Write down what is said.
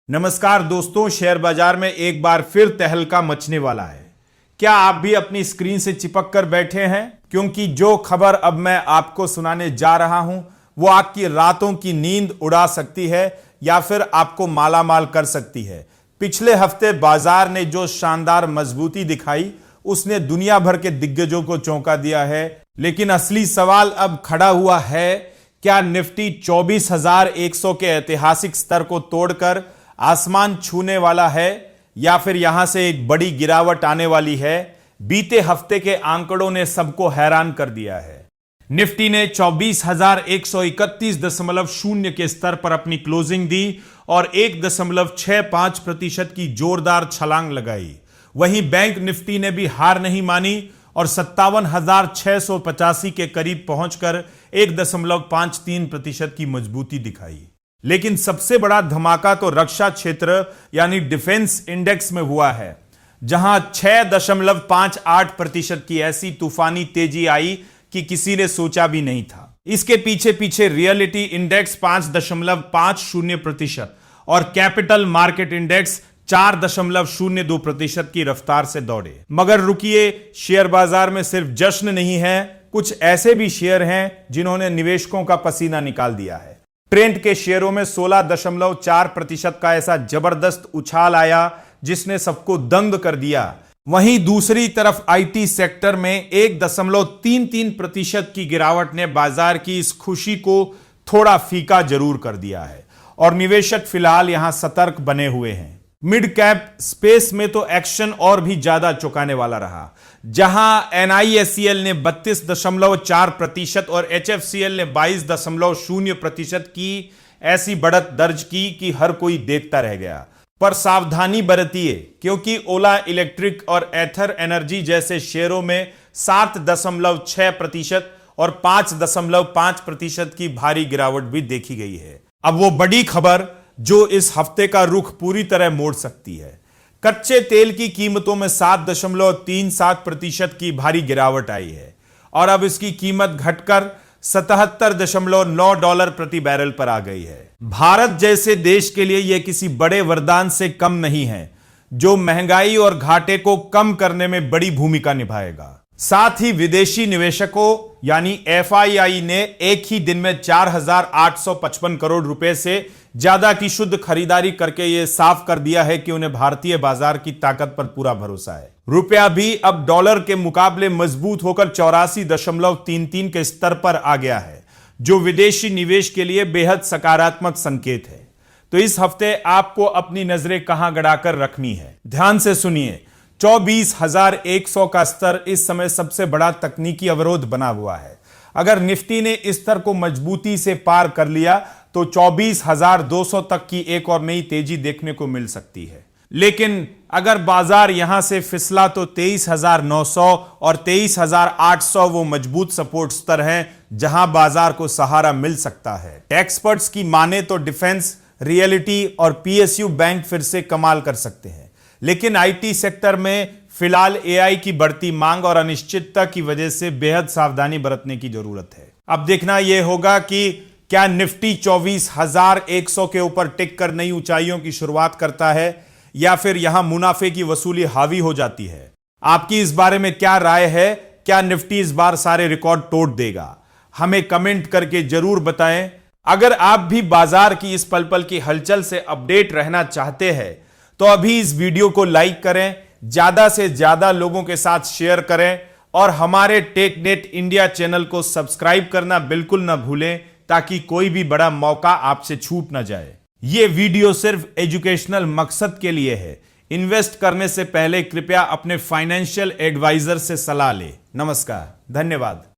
नमस्कार दोस्तों, शेयर बाजार में एक बार फिर तहलका मचने वाला है। क्या आप भी अपनी स्क्रीन से चिपक कर बैठे हैं? क्योंकि जो खबर अब मैं आपको सुनाने जा रहा हूं वो आपकी रातों की नींद उड़ा सकती है या फिर आपको मालामाल कर सकती है। पिछले हफ्ते बाजार ने जो शानदार मजबूती दिखाई उसने दुनिया भर के दिग्गजों को चौंका दिया है। लेकिन असली सवाल अब खड़ा हुआ है, क्या निफ्टी 24,100 के ऐतिहासिक स्तर को तोड़कर आसमान छूने वाला है या फिर यहां से एक बड़ी गिरावट आने वाली है? बीते हफ्ते के आंकड़ों ने सबको हैरान कर दिया है। निफ्टी ने 24,131.0 के स्तर पर अपनी क्लोजिंग दी और 1.65% की जोरदार छलांग लगाई। वहीं बैंक निफ्टी ने भी हार नहीं मानी और 57,685 के करीब पहुंचकर 1.53% की मजबूती दिखाई। लेकिन सबसे बड़ा धमाका तो रक्षा क्षेत्र यानी डिफेंस इंडेक्स में हुआ है, जहां 6.58% की ऐसी तूफानी तेजी आई कि किसी ने सोचा भी नहीं था। इसके पीछे रियलिटी इंडेक्स 5.50% और कैपिटल मार्केट इंडेक्स 4.02% की रफ्तार से दौड़े। मगर रुकिए, शेयर बाजार में सिर्फ जश्न नहीं है, कुछ ऐसे भी शेयर हैं जिन्होंने निवेशकों का पसीना निकाल दिया है। ट्रेंड के शेयरों में 16.4% का ऐसा जबरदस्त उछाल आया जिसने सबको दंग कर दिया। वहीं दूसरी तरफ आईटी सेक्टर में 1.33% की गिरावट ने बाजार की इस खुशी को थोड़ा फीका जरूर कर दिया है और निवेशक फिलहाल यहां सतर्क बने हुए हैं। मिड कैप स्पेस में तो एक्शन और भी ज्यादा चौंकाने वाला रहा, जहां NISEL ने 32.4% और HFCL ने 22.0% की ऐसी बढ़त दर्ज की कि हर कोई देखता रह गया। पर सावधानी बरतिए, क्योंकि ओला इलेक्ट्रिक और एथर एनर्जी जैसे शेयरों में 7.6% और 5.5% की भारी गिरावट भी देखी गई है। अब वो बड़ी खबर जो इस हफ्ते का रुख पूरी तरह मोड़ सकती है। कच्चे तेल की कीमतों में 7.37% की भारी गिरावट आई है और अब इसकी कीमत घटकर $77.9 प्रति बैरल पर आ गई है। भारत जैसे देश के लिए यह किसी बड़े वरदान से कम नहीं है, जो महंगाई और घाटे को कम करने में बड़ी भूमिका निभाएगा। साथ ही विदेशी निवेशकों यानी FII ने एक ही दिन में 4,855 करोड़ रुपए से ज्यादा की शुद्ध खरीदारी करके यह साफ कर दिया है कि उन्हें भारतीय बाजार की ताकत पर पूरा भरोसा है। रुपया भी अब डॉलर के मुकाबले मजबूत होकर 84.33 के स्तर पर आ गया है, जो विदेशी निवेश के लिए बेहद सकारात्मक संकेत है। तो इस हफ्ते आपको अपनी नजरें कहां गड़ाकर रखनी है? ध्यान से सुनिए। 24,100 का स्तर इस समय सबसे बड़ा तकनीकी अवरोध बना हुआ है। अगर निफ्टी ने इस स्तर को मजबूती से पार कर लिया तो 24,200 तक की एक और नई तेजी देखने को मिल सकती है। लेकिन अगर बाजार यहां से फिसला तो 23,900 और 23,800 वो मजबूत सपोर्ट स्तर हैं जहां बाजार को सहारा मिल सकता है। एक्सपर्ट्स की माने तो डिफेंस, रियलिटी और PSU बैंक फिर से कमाल कर सकते हैं। लेकिन आईटी सेक्टर में फिलहाल AI की बढ़ती मांग और अनिश्चितता की वजह से बेहद सावधानी बरतने की जरूरत है। अब देखना यह होगा कि क्या निफ्टी 24,100 के ऊपर टिक कर नई ऊंचाइयों की शुरुआत करता है या फिर यहां मुनाफे की वसूली हावी हो जाती है। आपकी इस बारे में क्या राय है? क्या निफ्टी इस बार सारे रिकॉर्ड तोड़ देगा? हमें कमेंट करके जरूर बताएं। अगर आप भी बाजार की इस पल पल की हलचल से अपडेट रहना चाहते हैं तो अभी इस वीडियो को लाइक करें, ज्यादा से ज्यादा लोगों के साथ शेयर करें और हमारे टेकनेट इंडिया चैनल को सब्सक्राइब करना बिल्कुल ना भूलें, ताकि कोई भी बड़ा मौका आपसे छूट ना जाए। यह वीडियो सिर्फ एजुकेशनल मकसद के लिए है। इन्वेस्ट करने से पहले कृपया अपने फाइनेंशियल एडवाइजर से सलाह लें। नमस्कार, धन्यवाद।